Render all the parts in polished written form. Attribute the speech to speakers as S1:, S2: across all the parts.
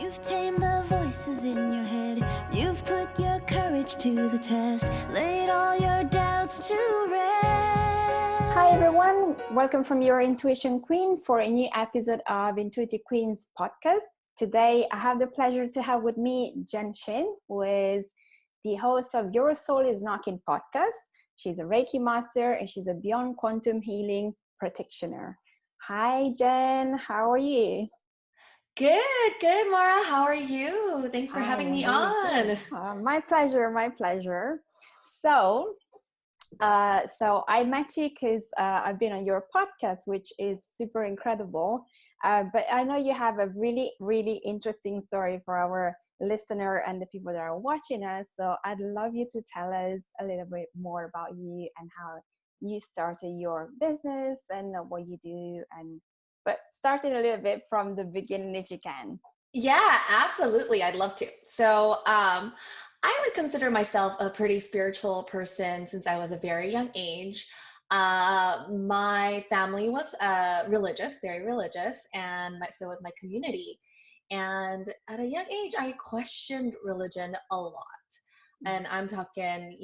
S1: You've tamed the voices in your head. You've put your courage to the test. Laid all your doubts to rest.
S2: Hi everyone, welcome from your Intuition Queen for a new episode of Intuitive Queens podcast. Today I have the pleasure to have with me Jen Shin, who is the host of Your Soul is Knocking podcast. She's a Reiki master and she's a Beyond Quantum Healing practitioner. Hi Jen, how are you?
S3: Good, Mara. How are you? Thanks for having me on.
S2: My pleasure. So I met you because I've been on your podcast, which is super incredible. But I know you have a really, really interesting story for our listener and the people that are watching us. So I'd love you to tell us a little bit more about you and how you started your business and what you do. But starting a little bit from the beginning, if you can.
S3: Yeah, absolutely. I'd love to. So, I would consider myself a pretty spiritual person since I was a very young age. My family was religious, very religious, and so was my community. And at a young age, I questioned religion a lot. And I'm talking,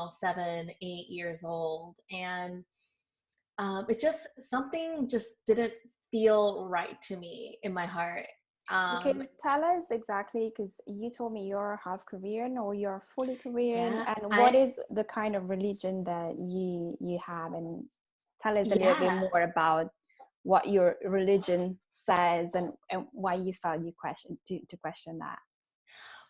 S3: 7, 8 years old. And it just, something just didn't feel right to me in my heart.
S2: Because tell us exactly, because you told me you're half Korean or you're fully Korean,
S3: Yeah,
S2: and what is the kind of religion that you have, and tell us a little bit more about what your religion says and why you felt you question that.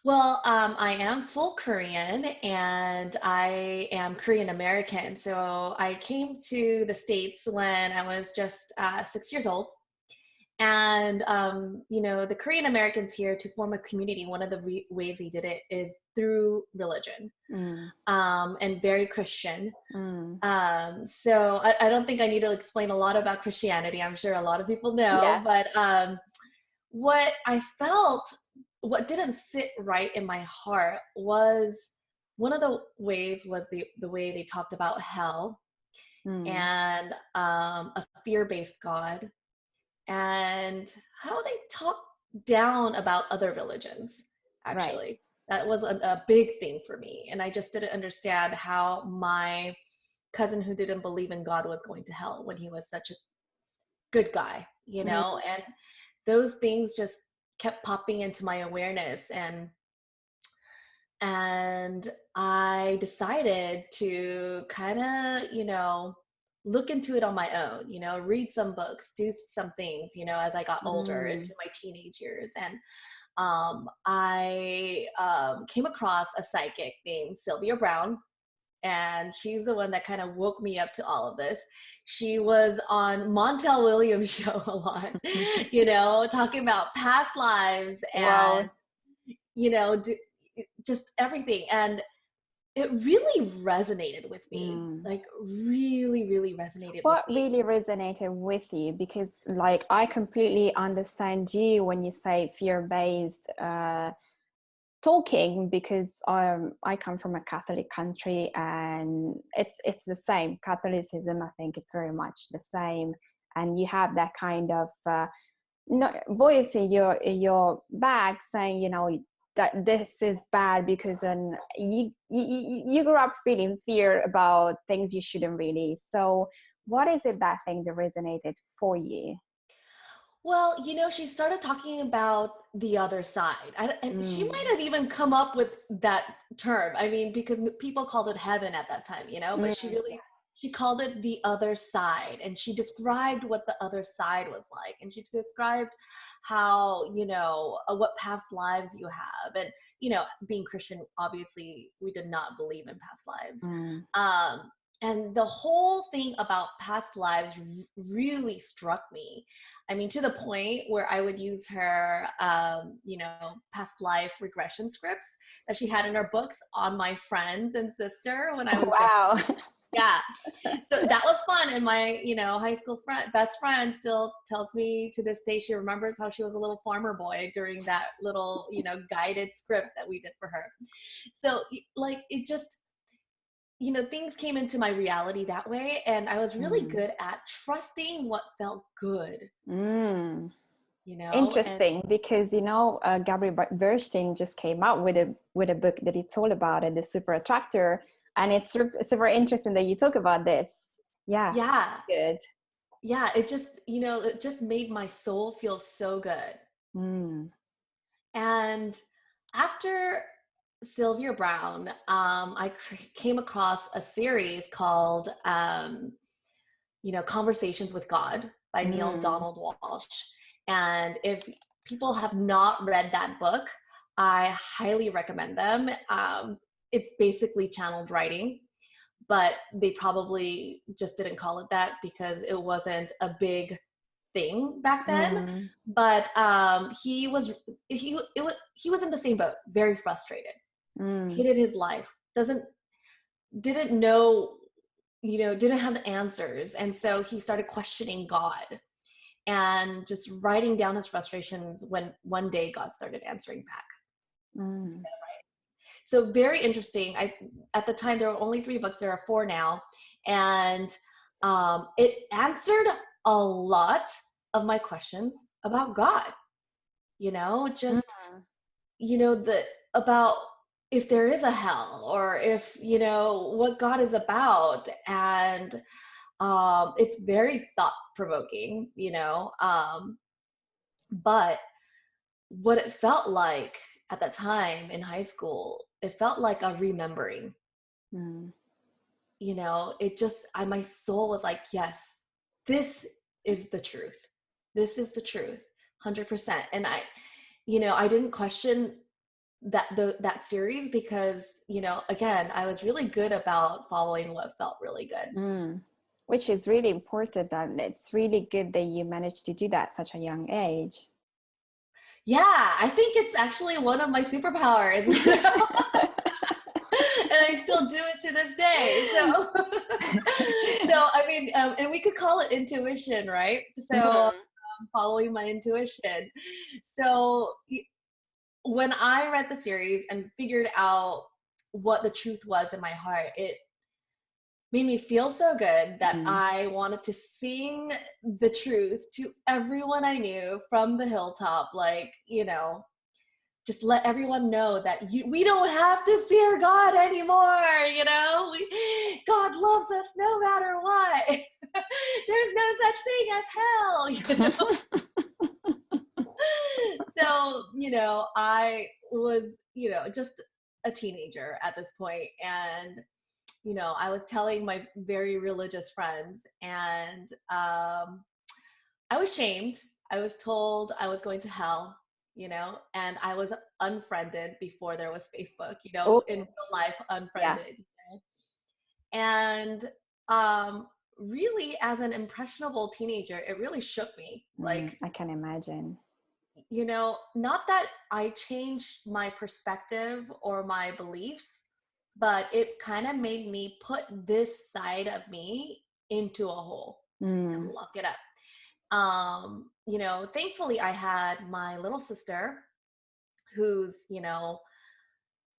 S3: Well, I am full Korean and I am Korean American. So I came to the States when I was just 6 years old. And, the Korean Americans here, to form a community, one of the ways he did it is through religion, and very Christian. So I don't think I need to explain a lot about Christianity. I'm sure a lot of people know, but what I felt, what didn't sit right in my heart was one of the ways was the way they talked about hell and a fear-based God, and how they talk down about other religions, actually. Right. That was a big thing for me. And I just didn't understand how my cousin who didn't believe in God was going to hell when he was such a good guy, and those things just kept popping into my awareness. And I decided to kind of, look into it on my own, read some books, do some things, as I got older into my teenage years. And I came across a psychic named Sylvia Brown, and she's the one that kind of woke me up to all of this. She was on Montel Williams' show a lot, talking about past lives and, just everything. And it really resonated with me, like really, really resonated with me.
S2: What really resonated with you? Because I completely understand you when you say fear-based talking, because I come from a Catholic country and it's the same. Catholicism, I think it's very much the same. And you have that kind of voice in your back saying, that this is bad because you grew up feeling fear about things you shouldn't really. So what is it that thing that resonated for you?
S3: Well, she started talking about the other side. And she might have even come up with that term. I mean, because people called it heaven at that time, but she called it the other side. And she described what the other side was like. And she described how, what past lives you have. And, being Christian, obviously, we did not believe in past lives. And the whole thing about past lives really struck me. I mean, to the point where I would use her, past life regression scripts that she had in her books on my friends and sister when I was yeah. So that was fun. And my, high school best friend still tells me to this day, she remembers how she was a little farmer boy during that little, guided script that we did for her. So it just, things came into my reality that way. And I was really good at trusting what felt good. you know. And
S2: Interesting, because Gabriel Bernstein just came out with a book that it's all about it, the super attractor, and it's super interesting that you talk about this. Yeah,
S3: yeah,
S2: good.
S3: yeah, it just, it just made my soul feel so good.
S2: Mm.
S3: And after Sylvia Brown, I came across a series called, Conversations with God by Neil
S2: Mm.
S3: Donald Walsh. And if people have not read that book, I highly recommend them. It's basically channeled writing, but they probably just didn't call it that because it wasn't a big thing back then.
S2: Mm.
S3: But he was in the same boat, very frustrated,
S2: Mm.
S3: hated his life, didn't know, didn't have the answers, and so he started questioning God and just writing down his frustrations, when one day God started answering back.
S2: Mm.
S3: So very interesting. At the time there were only 3 books. There are 4 now, and it answered a lot of my questions about God. Just
S2: Mm.
S3: the about if there is a hell, or if what God is about, and it's very thought provoking. But what it felt like at that time in high school, it felt like a remembering.
S2: Mm.
S3: It just, my soul was like, yes, this is the truth. This is the truth, 100%. And I didn't question that series because, again, I was really good about following what felt really good.
S2: Mm. Which is really important, and it's really good that you managed to do that at such a young age.
S3: Yeah, I think it's actually one of my superpowers. And I still do it to this day. So, I mean, and we could call it intuition, right? So, following my intuition. So, when I read the series and figured out what the truth was in my heart, it made me feel so good that I wanted to sing the truth to everyone I knew from the hilltop, like, just let everyone know that we don't have to fear God anymore. God loves us no matter what. There's no such thing as hell. So, I was, just a teenager at this point, and I was telling my very religious friends, and I was shamed. I was told I was going to hell, and I was unfriended before there was Facebook,
S2: Oh,
S3: in real life,
S2: yeah.
S3: unfriended. And really, as an impressionable teenager, it really shook me. Like,
S2: I can imagine.
S3: not that I changed my perspective or my beliefs, but it kind of made me put this side of me into a hole and lock it up. Thankfully I had my little sister who's,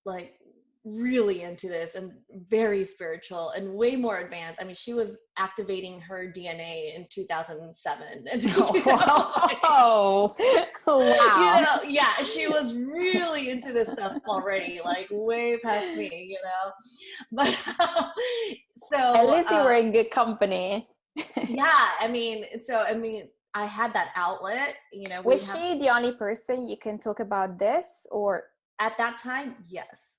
S3: like really into this and very spiritual and way more advanced. I mean, she was activating her DNA in 2007. And,
S2: Oh, wow.
S3: Yeah, she was really into this stuff already, like way past me, But so
S2: At least you were in good company.
S3: yeah, I mean, I had that outlet,
S2: Was she the only person you can talk about this, or?
S3: at that time, yes.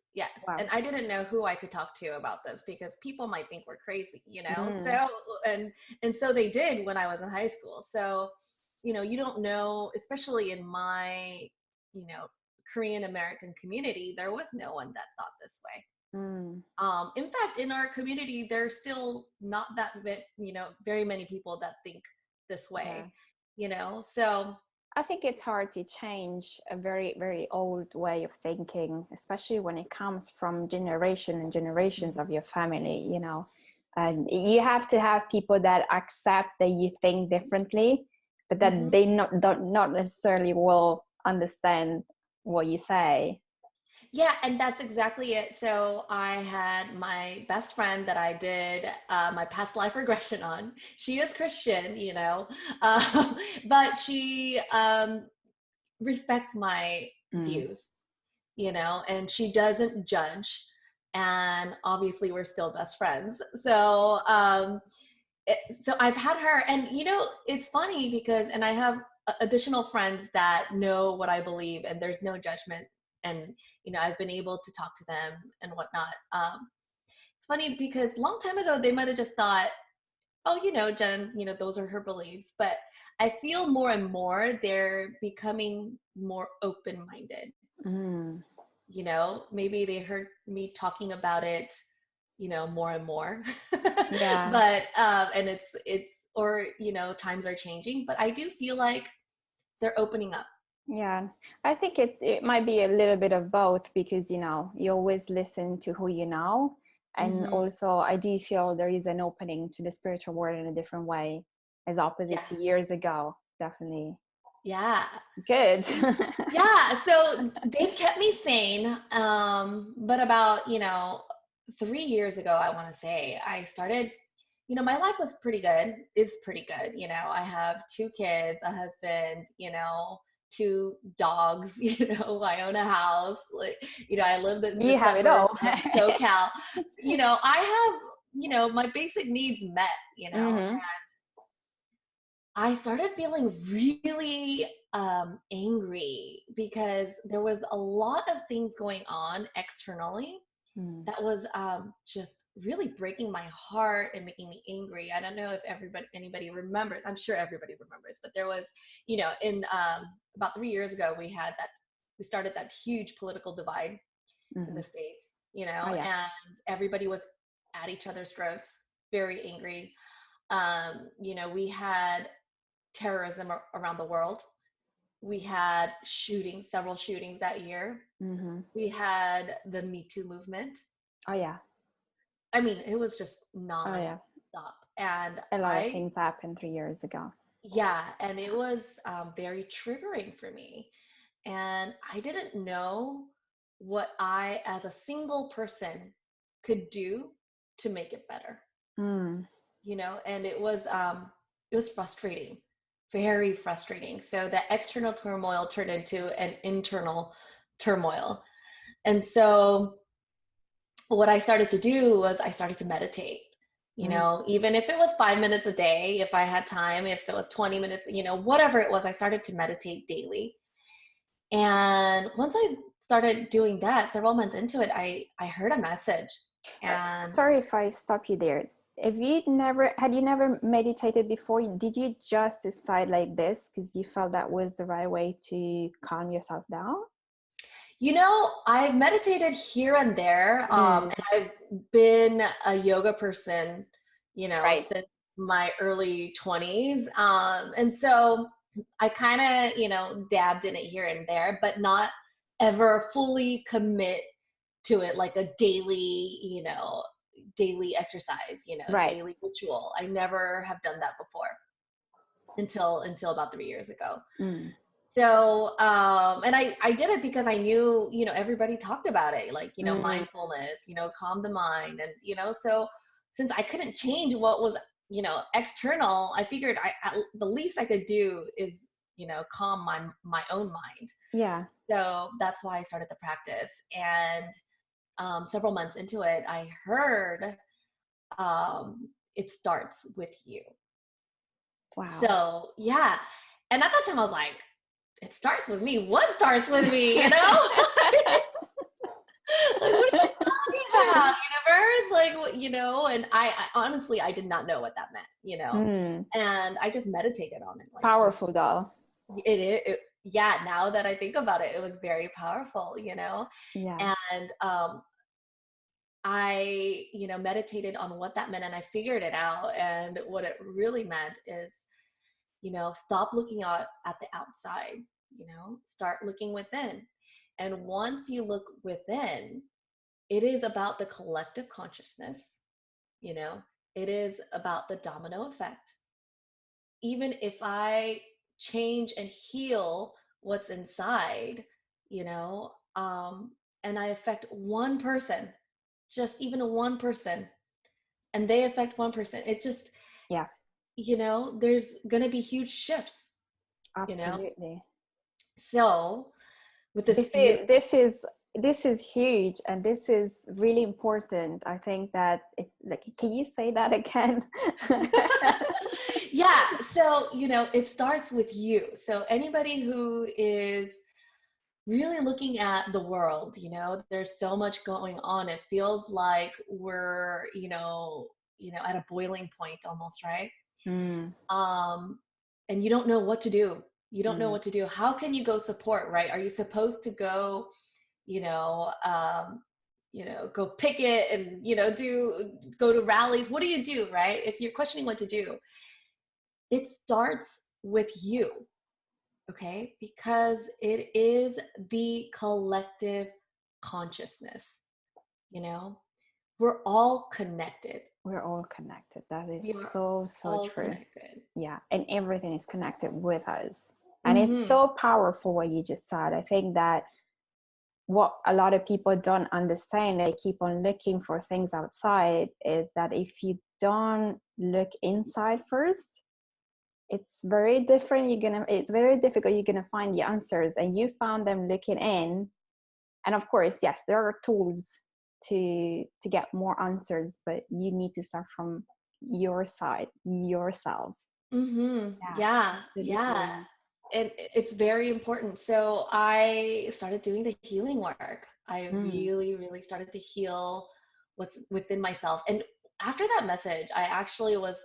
S2: Wow.
S3: And I didn't know who I could talk to about this because people might think we're crazy, So, and so they did when I was in high school. So, you don't know, especially in my, Korean American community, there was no one that thought this way. In fact, in our community, there's still not that, very many people that think this way, so.
S2: I think it's hard to change a very, very old way of thinking, especially when it comes from generation and generations of your family, and you have to have people that accept that you think differently, but that they not necessarily will understand what you say.
S3: Yeah, and that's exactly it. So I had my best friend that I did my past life regression on. She is Christian, um, but she respects my
S2: Mm.
S3: views, and she doesn't judge. And obviously, we're still best friends. So I've had her, and it's funny because, and I have additional friends that know what I believe, and there's no judgment, and I've been able to talk to them and whatnot. It's funny because a long time ago they might have just thought, oh, Jen, those are her beliefs, but I feel more and more they're becoming more open-minded.
S2: Mm.
S3: Maybe they heard me talking about it, more and more.
S2: Yeah.
S3: But and it's or times are changing, but I do feel like they're opening up.
S2: Yeah, I think it might be a little bit of both because you always listen to who you know, and
S3: Hmm.
S2: also I do feel there is an opening to the spiritual world in a different way, as opposite
S3: Yeah.
S2: to years ago. Definitely
S3: Yeah.
S2: good.
S3: Yeah, so they've kept me sane. But about, 3 years ago, I want to say, I started, my life was pretty good, is pretty good. I have 2 kids, a husband, two dogs, I own a house. Like, I lived in the
S2: You have it all.
S3: suburbs of SoCal. I have, my basic needs met,
S2: Hmm.
S3: I started feeling really angry because there was a lot of things going on externally
S2: Mm.
S3: that was just really breaking my heart and making me angry. I don't know if anybody remembers. I'm sure everybody remembers, but there was, in about 3 years ago, we started that huge political divide in
S2: Hmm.
S3: the States,
S2: Oh yeah.
S3: and everybody was at each other's throats, very angry. We had terrorism around the world. We had several shootings that year.
S2: Hmm.
S3: We had the Me Too movement.
S2: Oh yeah.
S3: I mean, it was just
S2: Oh yeah.
S3: non-stop. And
S2: A lot of things happened 3 years ago.
S3: yeah, and it was very triggering for me. And I didn't know what I, as a single person, could do to make it better.
S2: Mm.
S3: And it was frustrating, very frustrating. So that external turmoil turned into an internal turmoil. And so what I started to do was I started to meditate.
S2: Mm.
S3: Even if it was 5 minutes a day, if I had time, if it was 20 minutes, whatever it was, I started to meditate daily. And once I started doing that, several months into it, I heard a message. And
S2: Sorry if I stop you there. Had you never meditated before? Did you just decide like this because you felt that was the right way to calm yourself down?
S3: I've meditated here and there,
S2: Mm.
S3: and I've been a yoga person,
S2: Right.
S3: since my early 20s. And so I kind of, dabbed in it here and there, but not ever fully commit to it like a daily exercise,
S2: Right.
S3: daily ritual. I never have done that before until about 3 years ago.
S2: Mm.
S3: So and I did it because I knew, everybody talked about it, like,
S2: Mm.
S3: mindfulness, calm the mind. And so since I couldn't change what was, external, I figured the least I could do is, calm my own mind.
S2: Yeah.
S3: So that's why I started the practice. And several months into it, I heard it starts with you.
S2: Wow.
S3: So yeah. And at that time I was like, it starts with me. What starts with me? Like, what are you talking about, universe? Like, and I honestly, I did not know what that meant.
S2: Mm.
S3: And I just meditated on it. Like,
S2: Powerful though.
S3: yeah, now that I think about it, it was very powerful,
S2: Yeah.
S3: and I, meditated on what that meant, and I figured it out. And what it really meant is, stop looking at the outside, start looking within. And once you look within, it is about the collective consciousness, you know, it is about the domino effect. Even if I change and heal what's inside, you know, and I affect one person, just even one person, and they affect one person, it just,
S2: Yeah,
S3: there's going to be huge shifts, you know?
S2: absolutely.
S3: So with this
S2: This
S3: beautiful,
S2: is this is this is huge, and this is really important. I think that like, can you say that again?
S3: yeah. So, it starts with you. So anybody who is really looking at the world, there's so much going on. It feels like we're, at a boiling point almost, right?
S2: Mm,
S3: um and you don't know what to do. You don't know
S2: mm.
S3: what to do. How can you go support, right? Are you supposed to go, you know um go picket and, go to rallies? What do you do, right? If you're questioning what to do, it starts with you, okay? Because it is the collective consciousness, you know we're all connected.
S2: We're all connected. That is
S3: We are
S2: so
S3: all
S2: true.
S3: connected.
S2: Yeah, and everything is connected with us. And it's
S3: Mm-hmm.
S2: so powerful what you just said. I think that what a lot of people don't understand, they keep on looking for things outside, is that if you don't look inside first, it's very different. It's very difficult. You're gonna find the answers, and you found them looking in. And of course, yes, there are tools to get more answers, but you need to start from your side, yourself.
S3: Mm-hmm.
S2: Yeah,
S3: Yeah, yeah.
S2: absolutely.
S3: And it's very important. So I started doing the healing work. I
S2: Mm,
S3: really, really started to heal what's within myself. And after that message, I actually was,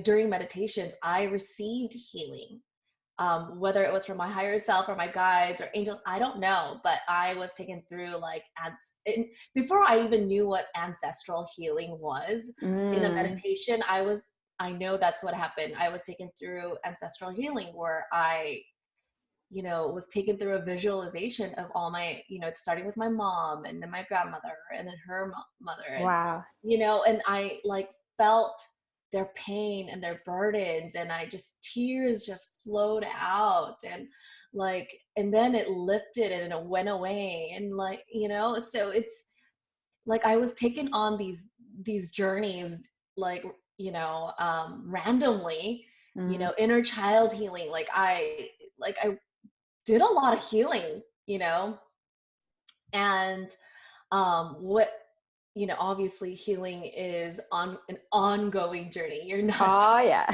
S3: during meditations, I received healing. Whether it was from my higher self or my guides or angels, I don't know, but I was taken through like before I even knew what ancestral healing was. In a
S2: mm,
S3: meditation, I know that's what happened. I was taken through ancestral healing where I, was taken through a visualization of all my, starting with my mom and then my grandmother and then her mother, and
S2: wow.
S3: and I like felt their pain and their burdens, and I just, tears just flowed out, and and then it lifted and it went away, and so it's like I was taken on these journeys, like, randomly,
S2: Mm,
S3: inner child healing. I did a lot of healing, and what obviously healing is on an ongoing journey. You're not
S2: oh yeah.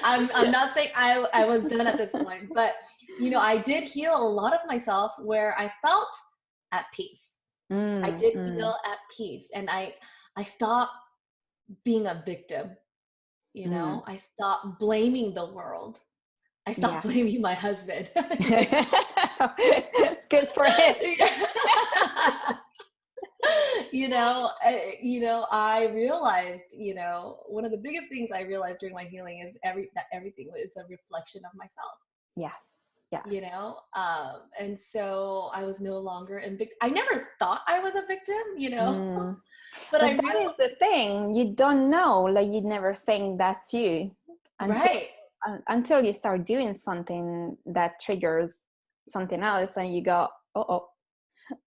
S3: I'm not saying I was done at this point, but I did heal a lot of myself where I felt at peace. I
S2: Mm,
S3: did
S2: mm,
S3: feel at peace, and I stopped being a victim.
S2: mm.
S3: I stopped blaming the world. I stopped
S2: Yeah.
S3: blaming my husband.
S2: Good for him.
S3: I realized, one of the biggest things I realized during my healing is that everything is a reflection of myself.
S2: Yes. Yes.
S3: And so I was no longer in I never thought I was a victim,
S2: Mm.
S3: but
S2: But
S3: I
S2: that is
S3: realized,
S2: the thing. You don't know, like you never think that's you until
S3: right.
S2: until you start doing something that triggers something else, and you go, "Oh, oh."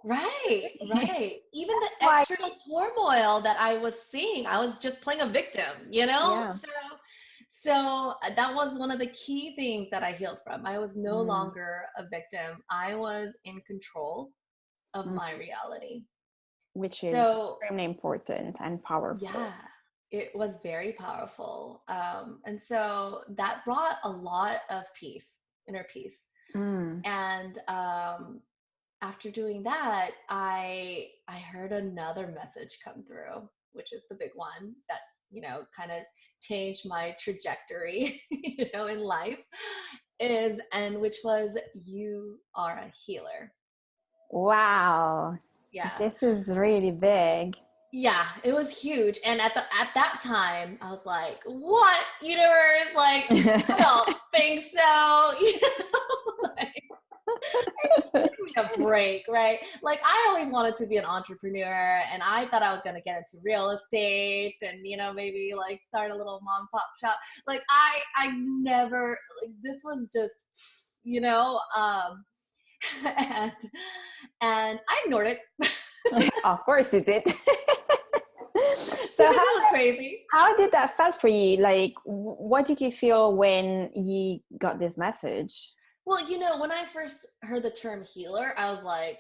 S3: Right, right. Even the
S2: That's why.
S3: external turmoil that I was seeing, I was just playing a victim,
S2: Yeah.
S3: So that was one of the key things that I healed from. I was no
S2: Mm,
S3: longer a victim. I was in control of
S2: mm.
S3: my reality.
S2: Which is
S3: So
S2: extremely important and powerful.
S3: yeah, it was very powerful. And so that brought a lot of peace, inner peace.
S2: Mm,
S3: And after doing that, I heard another message come through, which is the big one that, kind of changed my trajectory, in life, which was, you are a healer.
S2: wow.
S3: Yeah.
S2: This is really big.
S3: Yeah, it was huge. And at that time, I was like, what, universe? Like, I don't think so. Like, give me a break, right? Like, I always wanted to be an entrepreneur, and I thought I was going to get into real estate and, maybe like start a little mom pop shop. Like, I never, like, this was just, and and I ignored it.
S2: Of course you did. So
S3: Because it was crazy.
S2: how did that felt for you? Like, what did you feel when you got this message?
S3: Well, when I first heard the term healer, I was like,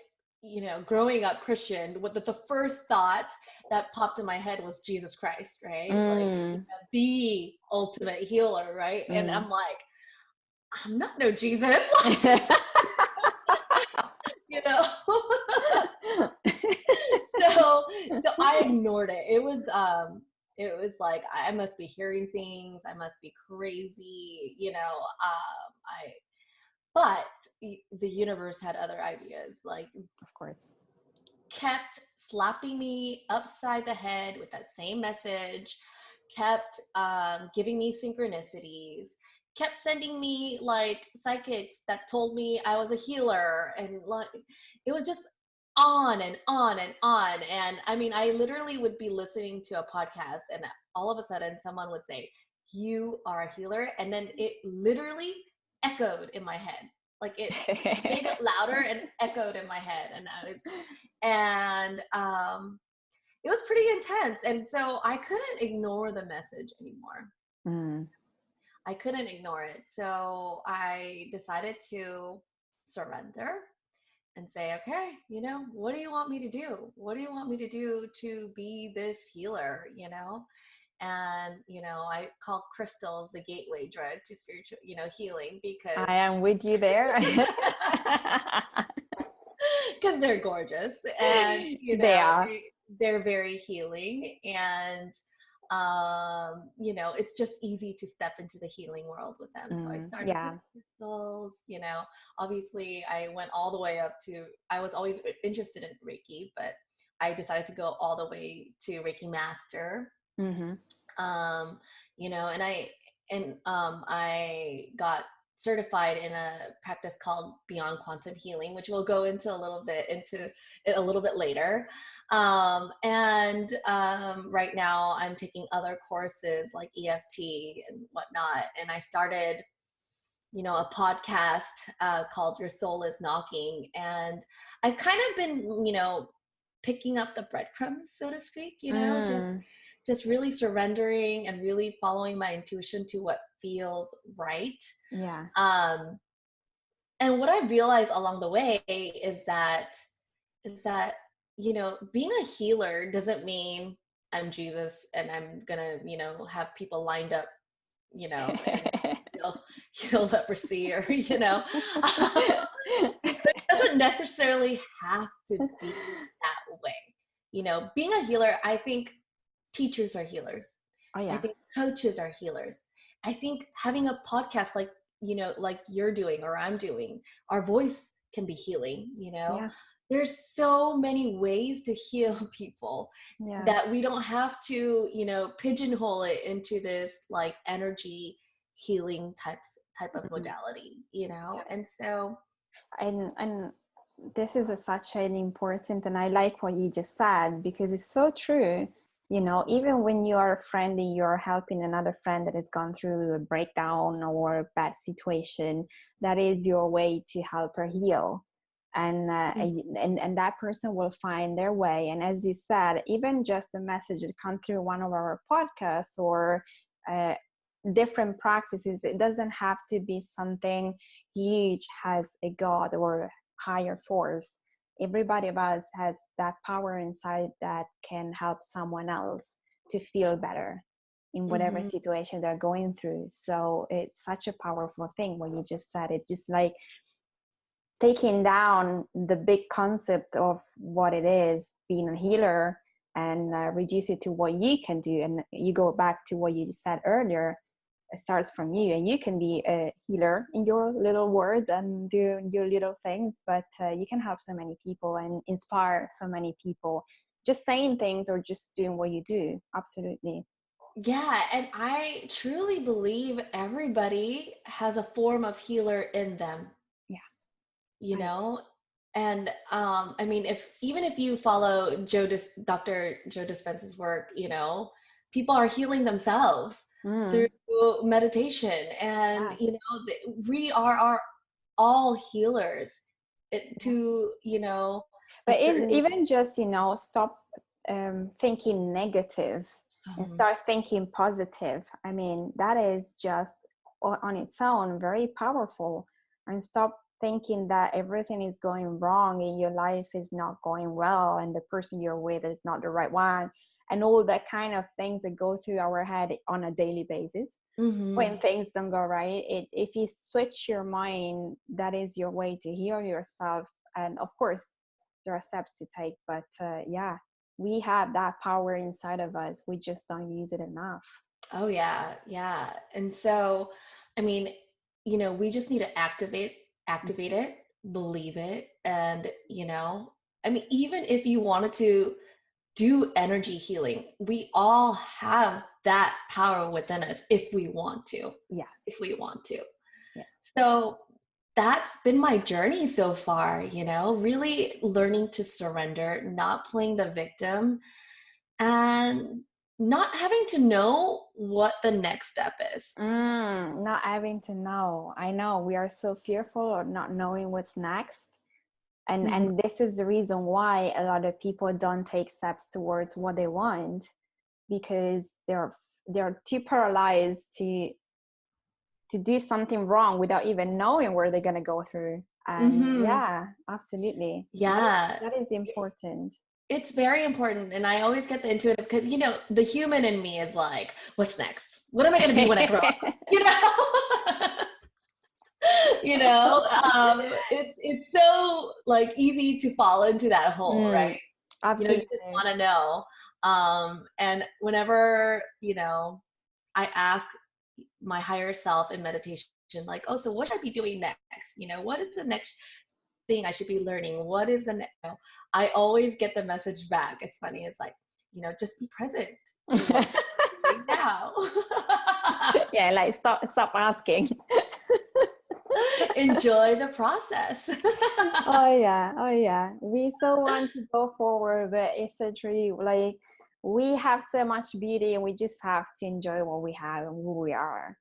S3: growing up Christian, the first thought that popped in my head was Jesus Christ, right? Like the ultimate healer, right? And I'm like, I'm not no Jesus. you know so I ignored it. It was like, I must be hearing things, I must be crazy, but the universe had other ideas, like,
S2: Of course.
S3: kept slapping me upside the head with that same message, kept giving me synchronicities, kept sending me like psychics that told me I was a healer, and like it was just on and on and on. And I mean, I literally would be listening to a podcast and all of a sudden someone would say, "You are a healer," and then it literally echoed in my head. Like it made it louder and echoed in my head, and it was pretty intense. And so I couldn't ignore the message anymore. I couldn't ignore it. So I decided to surrender and say, okay, what do you want me to do? What do you want me to do to be this healer? And I call crystals the gateway drug to spiritual healing, because
S2: I am with you there.
S3: because they're gorgeous, and
S2: They are.
S3: they're very healing, and it's just easy to step into the healing world with them. So I started with crystals. Obviously I went all the way up to, I was always interested in Reiki, but I decided to go all the way to Reiki master. And I got certified in a practice called Beyond Quantum Healing, which we'll go into a little bit later. Right now I'm taking other courses like EFT and whatnot. And I started, a podcast called Your Soul is Knocking. And I've kind of been, picking up the breadcrumbs, so to speak, just really surrendering and really following my intuition to what feels right.
S2: Yeah.
S3: And what I realized along the way is that, being a healer doesn't mean I'm Jesus and I'm gonna, have people lined up, and heal leprosy, or, it doesn't necessarily have to be that way. Being a healer, I think teachers are healers.
S2: Oh, yeah.
S3: I think coaches are healers. I think having a podcast like you're doing or I'm doing, our voice can be healing.
S2: Yeah.
S3: There's so many ways to heal people that we don't have to, pigeonhole it into this like energy healing type of modality, and so.
S2: And this is such an important, and I like what you just said, because it's so true. Even when you are friendly, you're helping another friend that has gone through a breakdown or a bad situation, that is your way to help her heal. And that person will find their way. And as you said, even just a message that comes through one of our podcasts or different practices, it doesn't have to be something huge, has a god or higher force. Everybody of us has that power inside that can help someone else to feel better in whatever situation they're going through. So it's such a powerful thing what you just said. It's just like taking down the big concept of what it is being a healer and reduce it to what you can do. And you go back to what you said earlier, it starts from you, and you can be a healer in your little words and do your little things, but you can help so many people and inspire so many people just saying things or just doing what you do. Absolutely.
S3: Yeah, and I truly believe everybody has a form of healer in them.
S2: Yeah.
S3: And I mean, even if you follow Dr. Joe Dispenza's work, people are healing themselves through meditation, and we are all healers to, a
S2: But is
S3: certain.
S2: even just, stop thinking negative and
S3: um,
S2: start thinking positive. I mean, that is just on its own very powerful. And stop thinking that everything is going wrong and your life is not going well and the person you're with is not the right one, and all that kind of things that go through our head on a daily basis when things don't go right. If you switch your mind, that is your way to heal yourself. And of course there are steps to take, but yeah, we have that power inside of us, we just don't use it enough.
S3: Oh yeah, yeah. And so, I mean, we just need to activate it, believe it, and I mean, even if you wanted to do energy healing, we all have that power within us if we want to.
S2: Yeah,
S3: If we want to.
S2: yeah.
S3: So that's been my journey so far, really learning to surrender, not playing the victim, and not having to know what the next step is.
S2: Not having to know. I know we are so fearful of not knowing what's next.
S3: Mhm.
S2: And this is the reason why a lot of people don't take steps towards what they want, because they're too paralyzed to do something wrong without even knowing where they're going to go through. And
S3: Mhm.
S2: yeah, absolutely,
S3: Yeah.
S2: that is important.
S3: It's very important. And I always get the intuitive because, the human in me is like, what's next? What am I going to be when I grow up? You know? you know, it's so like easy to fall into that hole, right? You just
S2: Absolutely.
S3: want to know. And whenever, I ask my higher self in meditation, like, oh, so what should I be doing next? What is the next thing I should be learning? What is the next? I always get the message back. It's funny. It's like, just be present in what you're doing now.
S2: Yeah, like stop asking.
S3: Enjoy the process.
S2: Oh yeah, oh yeah, we so want to go forward, but it's so true. Like, we have so much beauty and we just have to enjoy what we have and who we are.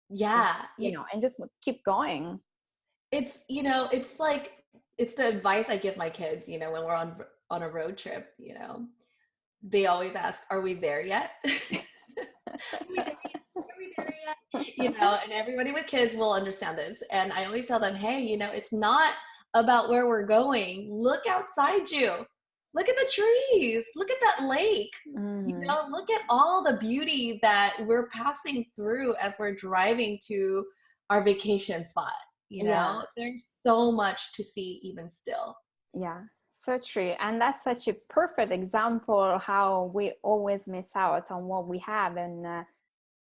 S3: Yeah.
S2: And just keep going.
S3: It's like, it's the advice I give my kids, when we're on a road trip, they always ask, are we there yet? Are we there yet? Are we there yet? And everybody with kids will understand this. And I always tell them, hey, it's not about where we're going. Look outside you. Look at the trees. Look at that lake. Look at all the beauty that we're passing through as we're driving to our vacation spot.
S2: Yeah,
S3: There's so much to see even still.
S2: yeah, so true. And that's such a perfect example of how we always miss out on what we have in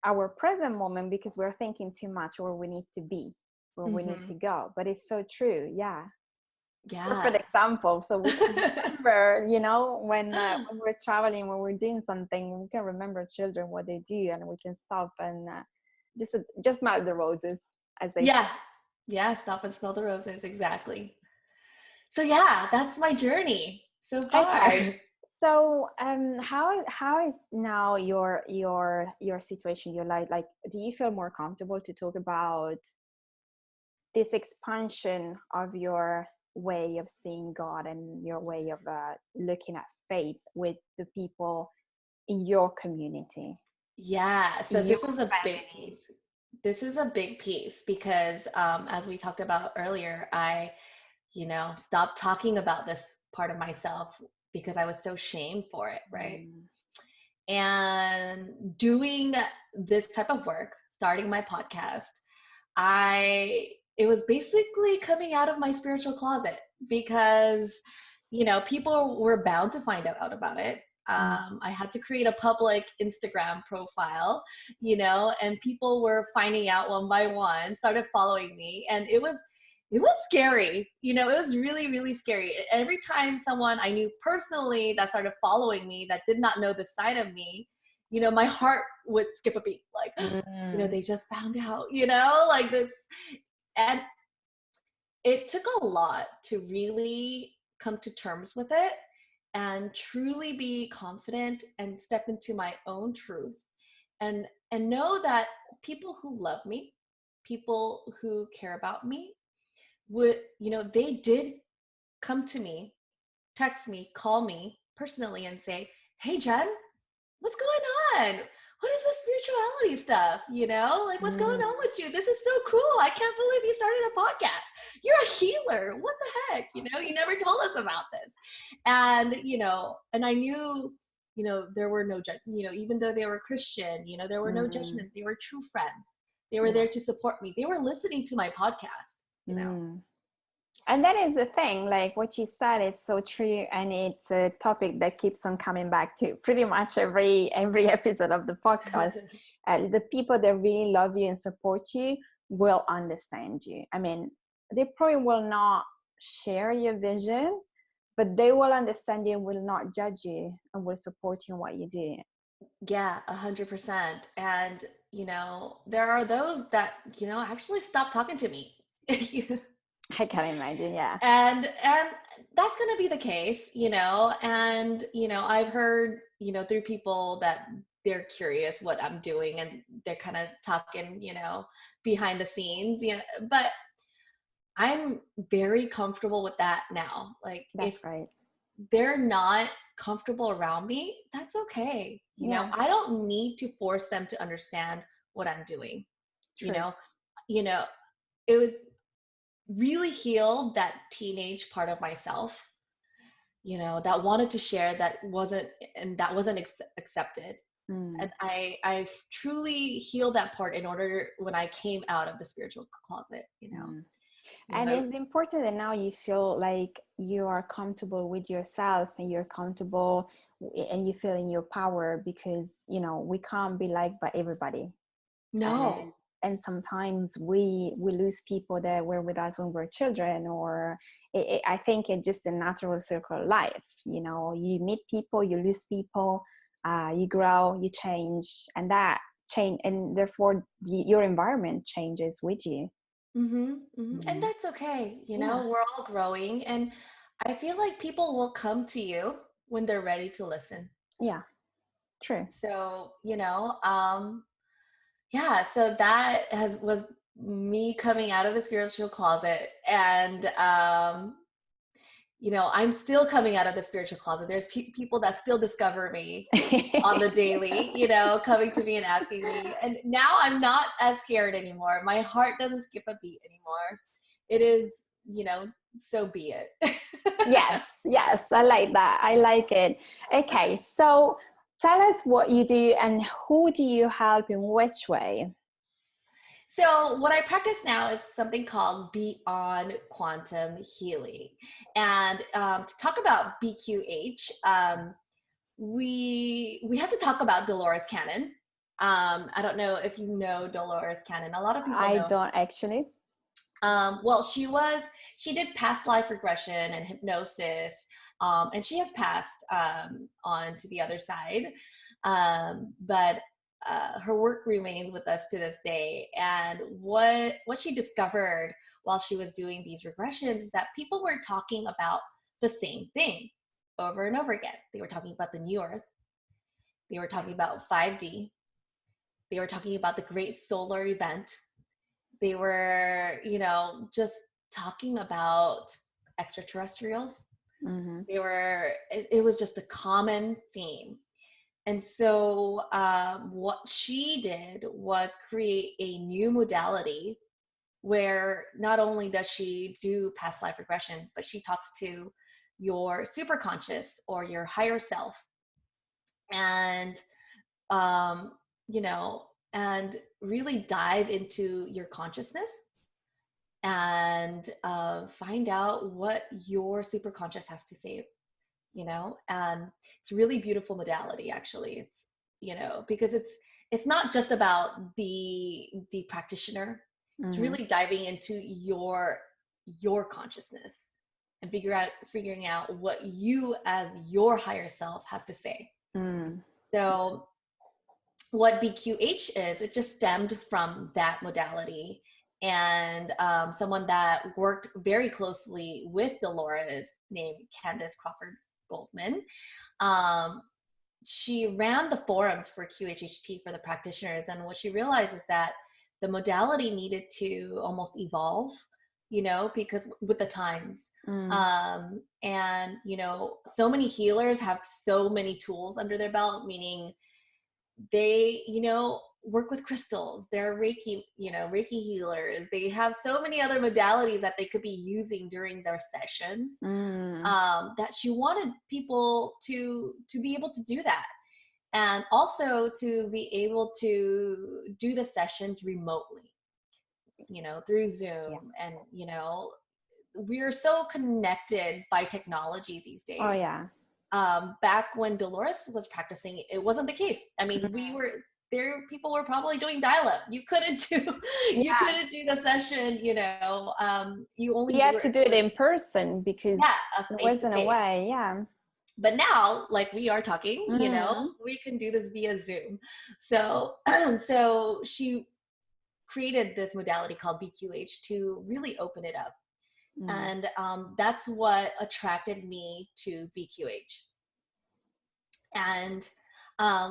S2: our present moment, because we're thinking too much where we need to be, where we need to go. But it's so true. Yeah, perfect
S3: Yeah.
S2: example. So we can remember, when we're traveling, when we're doing something, we can remember children what they do, and we can stop and just smell the roses, as they
S3: Yeah. Yeah. Stop and smell the roses. Exactly. So yeah, that's my journey so
S2: say.
S3: far.
S2: Okay. So how is now your situation? Your life, like, do you feel more comfortable to talk about this expansion of your way of seeing God and your way of looking at faith with the people in your community,
S3: Yeah. So
S2: your
S3: this is a big
S2: family?
S3: piece. This is a big piece because, as we talked about earlier, I, stopped talking about this part of myself because I was so shamed for it, right?
S2: Mm.
S3: And doing this type of work, starting my podcast, it was basically coming out of my spiritual closet because, people were bound to find out about it. I had to create a public Instagram profile, and people were finding out one by one, started following me, and it was scary. It was really, really scary. Every time someone I knew personally that started following me that did not know this side of me, my heart would skip a beat. Like,
S2: Mm.
S3: they just found out, like this. And it took a lot to really come to terms with it and truly be confident and step into my own truth and know that people who love me, people who care about me would, they did come to me, text me, call me personally and say, hey, Jen, what's going on? What is this spirituality stuff? You know, like what's going on with you? This is so cool. I can't believe you started a podcast. You're a healer. What the heck? You know, you never told us about this. And, you know, and I knew, you know, there were no, you know, even though they were Christian, you know, there were no judgments. They were true friends. They were there to support me. They were listening to my podcast, you know.
S2: And that is the thing, like what you said, it's so true. And it's a topic that keeps on coming back to pretty much every episode of the podcast. The people that really love you and support you will understand you. I mean, they probably will not share your vision, but they will understand you, will not judge you, and will support you in what you do.
S3: Yeah, 100%. And, you know, there are those that, you know, actually stop talking to me.
S2: I can imagine, yeah.
S3: And that's going to be the case, you know, and, you know, I've heard, you know, through people that they're curious what I'm doing and they're kind of talking, you know, behind the scenes, you know, but I'm very comfortable with that now. Like
S2: that's right.
S3: They're not comfortable around me, that's okay. You know, I don't need to force them to understand what I'm doing. True. You know, it would really heal that teenage part of myself, you know, that wanted to share that wasn't accepted. And I truly healed that part in order when I came out of the spiritual closet, you know.
S2: And it's important that now you feel like you are comfortable with yourself and you're comfortable and you feel in your power, because, you know, we can't be liked by everybody.
S3: No.
S2: And sometimes we lose people that were with us when we were children, or I think it's just a natural circle of life. You know, you meet people, you lose people, you grow, you change, and that change, and therefore your environment changes with you.
S3: And that's okay. You know, we're all growing, and I feel like people will come to you when they're ready to listen.
S2: Yeah, true.
S3: So, you know, yeah, so that was me coming out of the spiritual closet, and you know, I'm still coming out of the spiritual closet. There's people that still discover me on the daily, you know, coming to me and asking me. And now I'm not as scared anymore. My heart doesn't skip a beat anymore. It is, you know, so be it.
S2: Yes, I like that. I like it. Okay, so tell us what you do and who do you help in which way?
S3: So what I practice now is something called Beyond Quantum Healing. And to talk about BQH, we have to talk about Dolores Cannon. I don't know if you know Dolores Cannon. A lot of people know.
S2: I don't actually.
S3: Well, she did past life regression and hypnosis, and she has passed on to the other side. But her work remains with us to this day. And what she discovered while she was doing these regressions is that people were talking about the same thing over and over again. They were talking about the new earth. They were talking about 5D. They were talking about the great solar event. They were, you know, just talking about extraterrestrials. It was just a common theme. And so what she did was create a new modality where not only does she do past life regressions, but she talks to your superconscious or your higher self. And, you know, and really dive into your consciousness and find out what your superconscious has to say, you know. And it's really beautiful modality, actually. It's, you know, because it's not just about the practitioner. It's really diving into your consciousness and figuring out what you as your higher self has to say. So what BQH is, it just stemmed from that modality. And someone that worked very closely with Dolores, named Candace Crawford Goldman, she ran the forums for QHHT for the practitioners. And what she realized is that the modality needed to almost evolve because with the times.
S2: Mm.
S3: And, so many healers have so many tools under their belt, meaning they, work with crystals. They're Reiki healers. They have so many other modalities that they could be using during their sessions.
S2: Mm.
S3: That she wanted people to be able to do that, and also to be able to do the sessions remotely, through Zoom.
S2: Yeah.
S3: And we're so connected by technology these
S2: Oh
S3: days.
S2: yeah.
S3: Back when Dolores was practicing, it wasn't the case. I mean, we were there, people were probably doing dial-up. You couldn't do you couldn't do the session, you only
S2: You had
S3: were
S2: to do it in person because
S3: a
S2: there
S3: face to
S2: wasn't a
S3: face.
S2: way. Yeah.
S3: But now, like we are talking,
S2: Mm.
S3: we can do this via Zoom. So so she created this modality called BQH to really open it up.
S2: Mm.
S3: And that's what attracted me to BQH. And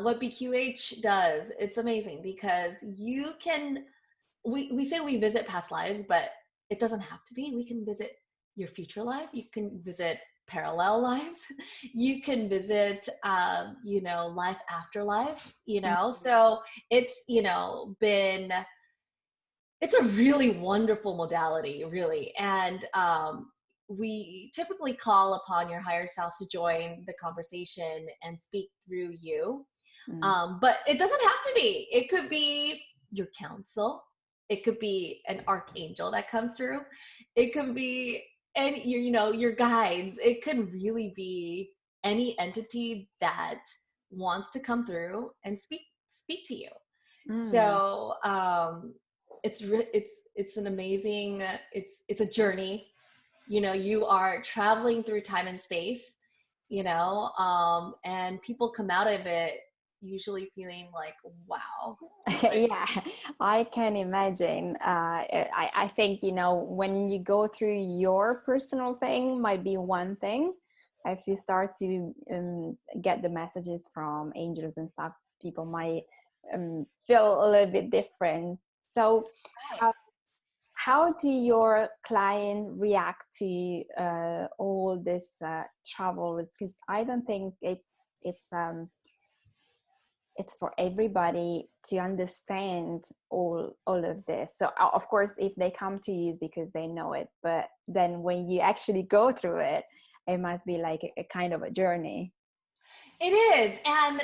S3: what BQH does, it's amazing because you can, we say we visit past lives, but it doesn't have to be. We can visit your future life. You can visit parallel lives. You can visit, life after life, So it's, it's a really wonderful modality, really. And we typically call upon your higher self to join the conversation and speak through you. But it doesn't have to be. It could be your counsel. It could be an archangel that comes through. It could be any, your guides. It could really be any entity that wants to come through and speak to you. So it's an amazing, it's a journey. You are traveling through time and space, and people come out of it usually feeling like, wow.
S2: Yeah, I can imagine. I think, when you go through your personal thing might be one thing. If you start to get the messages from angels and stuff, people might feel a little bit different. So how do your client react to all this travel? Because I don't think it's for everybody to understand all of this. So of course, if they come to you, it's because they know it. But then when you actually go through it, it must be like a kind of a journey.
S3: It is. And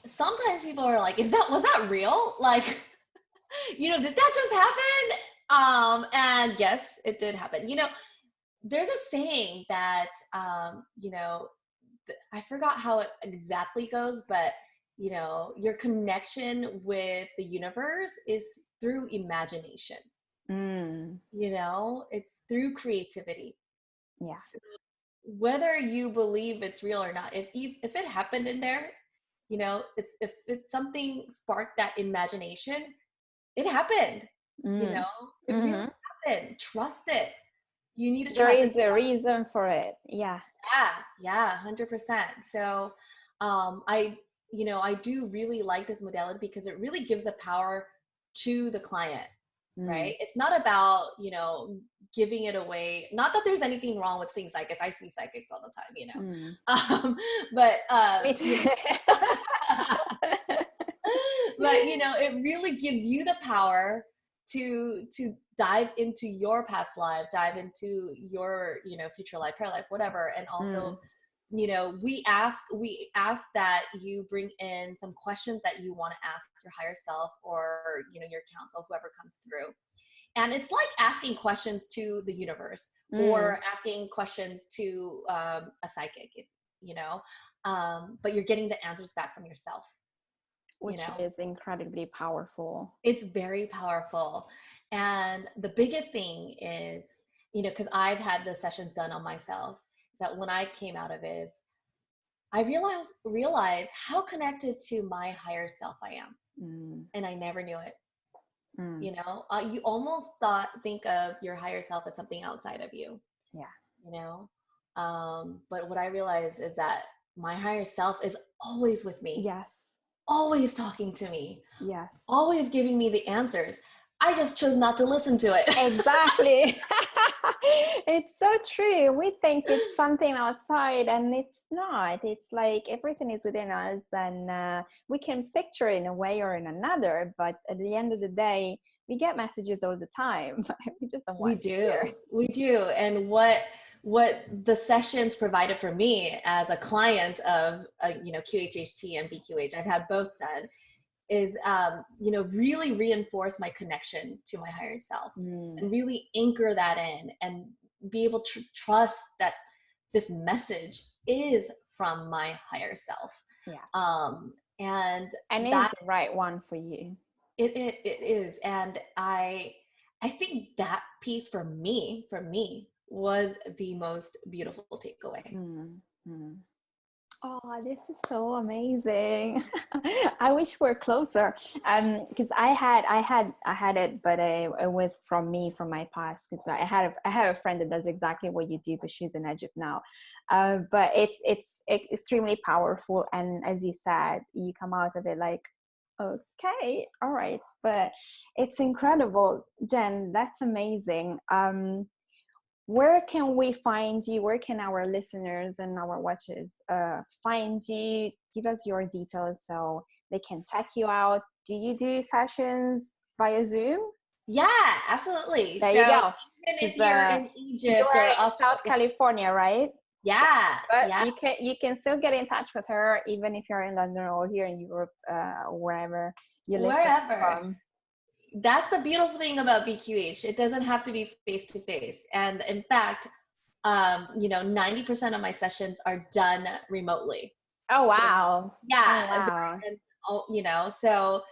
S3: sometimes people are like, was that real? Like, did that just happen? And yes, it did happen. There's a saying that I forgot how it exactly goes, but your connection with the universe is through imagination. It's through creativity.
S2: Yeah.
S3: So whether you believe it's real or not, if it happened in there, if it's something sparked that imagination, it happened. It really happened. Trust it. You need to
S2: There
S3: trust
S2: is a reason for it. Yeah.
S3: Yeah, 100%. So I do really like this modality because it really gives a power to the client, right? It's not about, giving it away. Not that there's anything wrong with seeing psychics. I see psychics all the time, but
S2: Me too.
S3: but it really gives you the power to dive into your past life, dive into your future life, prayer life, whatever. And also we ask that you bring in some questions that you want to ask your higher self, or your counsel, whoever comes through. And it's like asking questions to the universe, or asking questions to a psychic, but you're getting the answers back from yourself.
S2: Which is incredibly powerful.
S3: It's very powerful. And the biggest thing is, because I've had the sessions done on myself, is that when I came out of it, I realized how connected to my higher self I am. And I never knew it. You almost think of your higher self as something outside of you.
S2: Yeah.
S3: But what I realized is that my higher self is always with me.
S2: Yes.
S3: Always talking to me.
S2: Yes.
S3: Always giving me the answers. I just chose not to listen to it.
S2: Exactly. It's so true. We think it's something outside, and it's not. It's like everything is within us, and we can picture it in a way or in another. But at the end of the day, we get messages all the time. We just don't
S3: We
S2: want to hear.
S3: do. And what the sessions provided for me as a client of QHHT and BQH, I've had both done, is really reinforce my connection to my higher self, and really anchor that in, and be able to trust that this message is from my higher self. And
S2: it's the right one for you.
S3: It is. And I think that piece for me was the most beautiful takeaway.
S2: Oh, this is so amazing. I wish we're closer. Because I had it, but it was from my past. Because I have a friend that does exactly what you do, but she's in Egypt now. But it's extremely powerful, and as you said, you come out of it like, okay, all right. But it's incredible, Jen. That's amazing. Where can we find you? Where can our listeners and our watchers find you? Give us your details so they can check you out. Do you do sessions via Zoom?
S3: Yeah, absolutely.
S2: There you go.
S3: Even if you're in Egypt
S2: you're
S3: or
S2: in South California, right?
S3: Yeah.
S2: But
S3: yeah.
S2: you can still get in touch with her even if you're in London or here in Europe, wherever you listen from.
S3: That's the beautiful thing about BQH. It doesn't have to be face-to-face. And in fact, 90% of my sessions are done remotely.
S2: Oh, wow.
S3: So, yeah. Oh, wow. So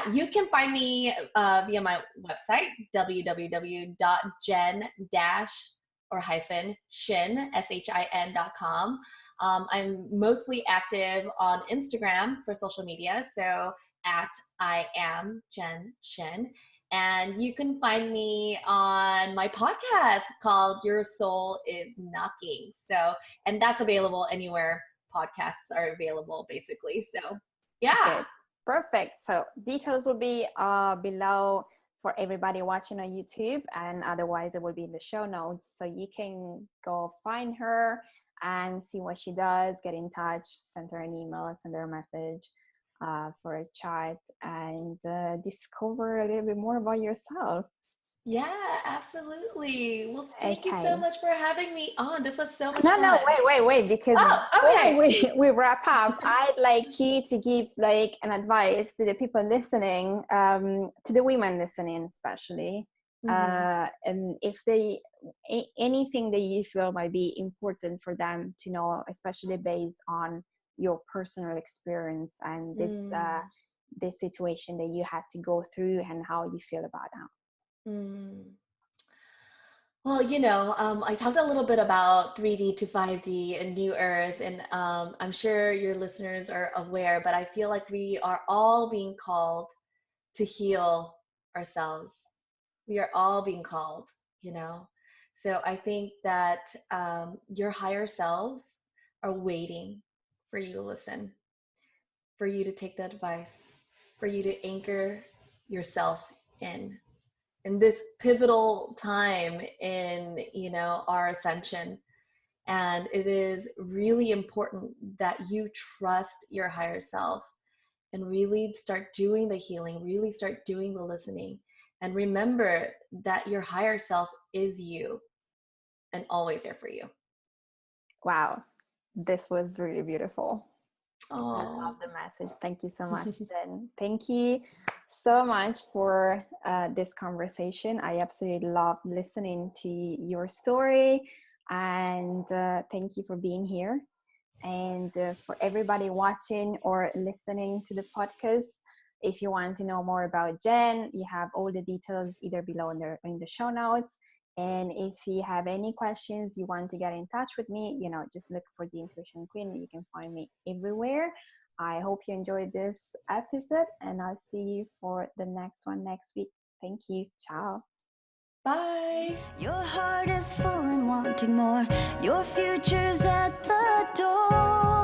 S3: you can find me via my website, www.jen-shin.com. I'm mostly active on Instagram for social media. So at I am Jen Shin. And you can find me on my podcast called Your Soul is Knocking. So, and that's available anywhere podcasts are available, basically. So, yeah.
S2: Okay, perfect. So details will be below for everybody watching on YouTube, and otherwise it will be in the show notes. So you can go find her and see what she does, get in touch, send her an email, send her a message for a chat, and discover a little bit more about yourself.
S3: Yeah, absolutely. Well, thank you so much for having me on. This was so much fun.
S2: No, wait, because we wrap up, I'd like you to give like an advice to the people listening, to the women listening especially, and if they anything that you feel might be important for them to know, especially based on your personal experience and this situation that you had to go through and how you feel about that.
S3: Well, I talked a little bit about 3D to 5D and New Earth, and I'm sure your listeners are aware, but I feel like we are all being called to heal ourselves. We are all being called, So I think that your higher selves are waiting for you to listen, for you to take the advice, for you to anchor yourself in this pivotal time in our ascension. And it is really important that you trust your higher self and really start doing the healing, really start doing the listening, and remember that your higher self is you and always there for you.
S2: Wow, this was really beautiful.
S3: Oh.
S2: I love the message. Thank you so much, Jen. Thank you so much for this conversation. I absolutely love listening to your story, and thank you for being here. And for everybody watching or listening to the podcast, if you want to know more about Jen, you have all the details either below in the show notes. And if you have any questions, you want to get in touch with me, just look for the Intuition Queen. You can find me everywhere. I hope you enjoyed this episode, and I'll see you for the next one next week. Thank you. Ciao.
S3: Bye.
S1: Your heart is full and wanting more. Your future's at the door.